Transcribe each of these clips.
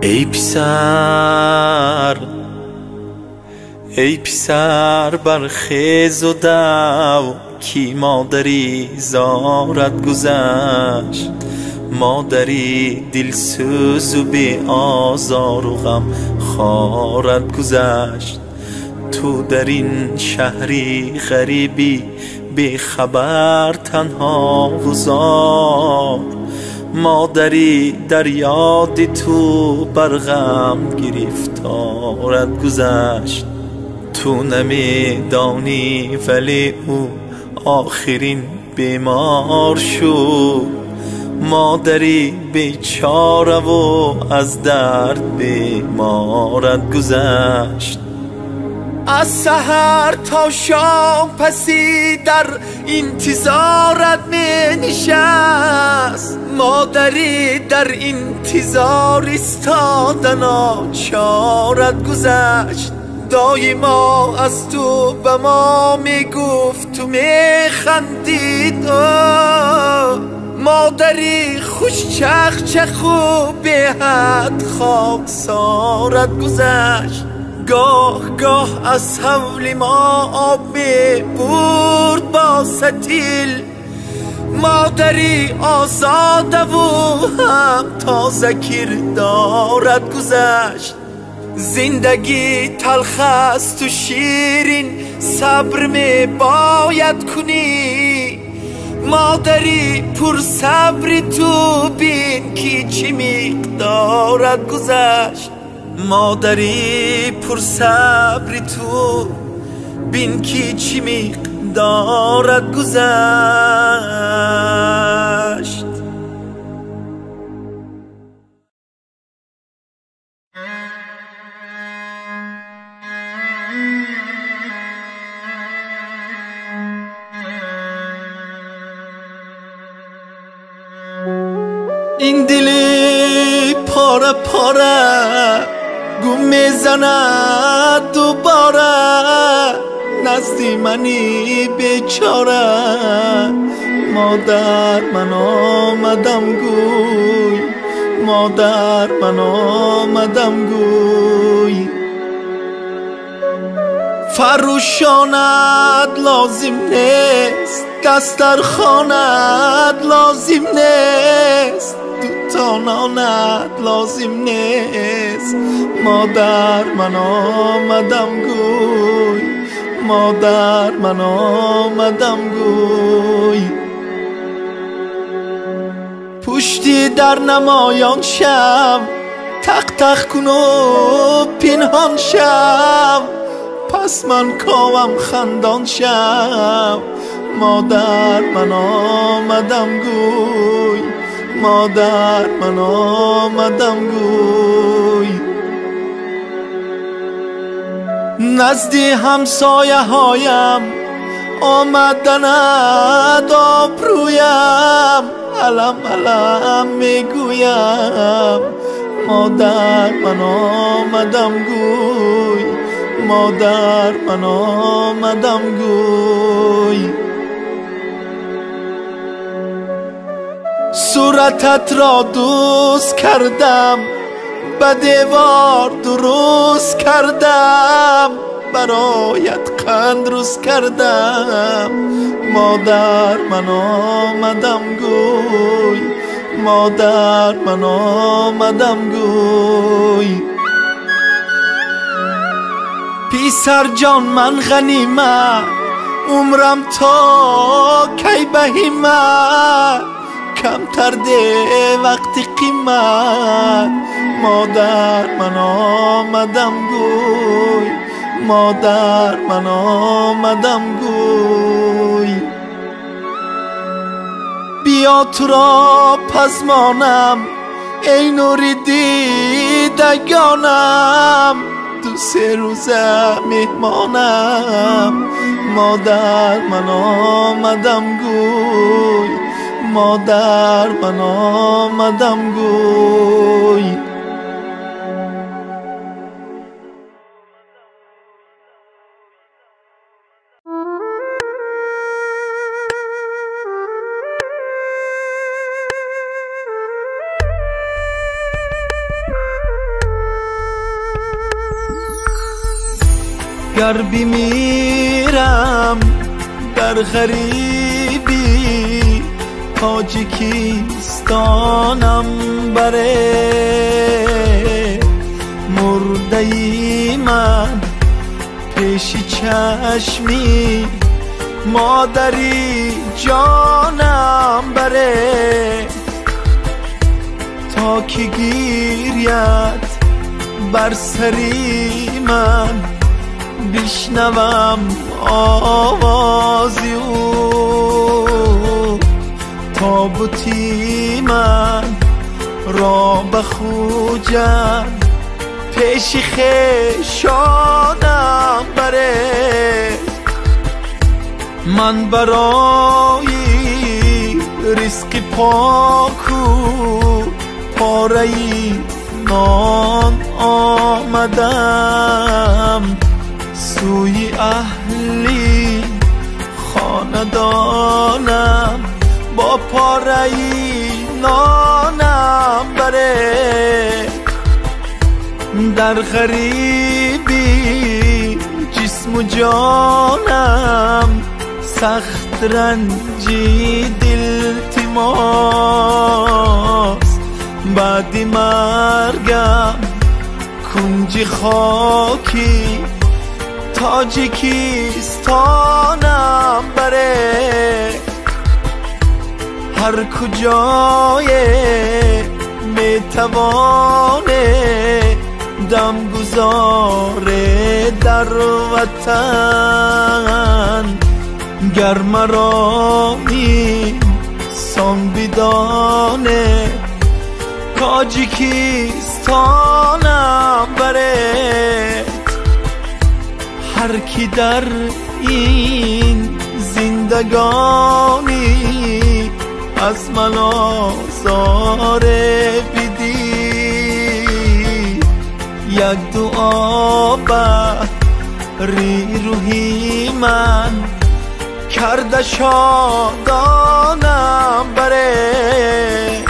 ای پسر ای پسر برخیز و دو کی مادری زارت گذشت، مادری دلسوز و بی آزار و غم خارت گذشت. تو در این شهری غریبی بی خبر تنها و زار، مادری در یاد تو بر غم گرفتارت گذشت. تو نمیدانی ولی او آخرین بیمار شد، مادری بیچاره و از درد بیمارت گذشت. از سحر تا شام پسی در انتظارت می نشست، مادری در انتظار ایستادن ناچارت گذشت. دایما از تو به ما میگفت تو میخندید، مادری خوش چخ و به حد خاکسارت گذشت. گاه از حول ما آب می برد با ستیل، مادری آزاده و هم تازه کردارت گذشت. زندگی تلخ است و شیرین صبر می باید کنی، مادری پر صبر تو بین که چی مقدارت گذشت. مادری پر صبر تو بین که چی مقدارت گذشت. این دلی پاره پاره گم میزند دوباره، نزدی منی بیچاره. مادر من آمدم گوی، مادر من آمدم گوی. فروشانت لازم نیست، دسترخوانت لازم نیست، دوتانانت لازم نیست. مادر من آمدم گوی، مادر من آمدم گوی. پشتی در نمایان شم، تق کن و پنهان شم، پس من کاوم خندان شم. مادر من آمدم گوی، مادر من آمدم گوی. نزدی همسایه هایم آمدند آبرویم، علم میگویم. مادر من آمدم گوی، مادر من آمدم گوی. صورتت را دوست کردم، به دیوار درست کردم، برایت قند روز کردم. مادر من آمدم گوی، مادر من آمدم گوی. پیسر جان من غنیمه، عمرم تا کی بهیمه، کمتر ده وقتی قیمت. مادر من آمدم گوی، مادر من آمدم گوی. بیا تو را پزمانم ای نور دیدگانم، دو سه روزه مهمانم. مادر من آمدم گوی، مادر من آمدم گوی. گر بمیرم در غریبی تاجیکستانم بره مرده ای من پیش چشمی مادری جانم بره تا که گیرید بر سری من بشنوم آوازی او تابوتی من را بخوجم پیش خیشانم بره من برای رزق پاکو پاره نان آمدم سوی اهلی خاندانم با پاره نانم بره در غریبی جسم و جانم سخت رنجی دلتماس بعد مرگم کنج خاکی تاجیکستانم بره هر کجای میتوانه دم گذاره در وطن گر مرا این سان بدانه تاجیکستانم بره هر کی در این زندگانی از من آزاره بدی یک دعا بری روحی من کرده شادانم بره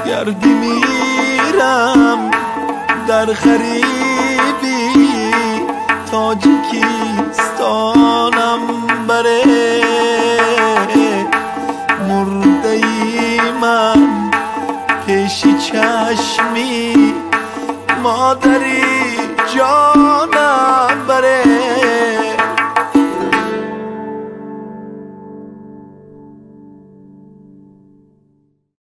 گر بمیرم در غریبی تاجیکستانم بره مرده ای من پیش چشمی مادری جان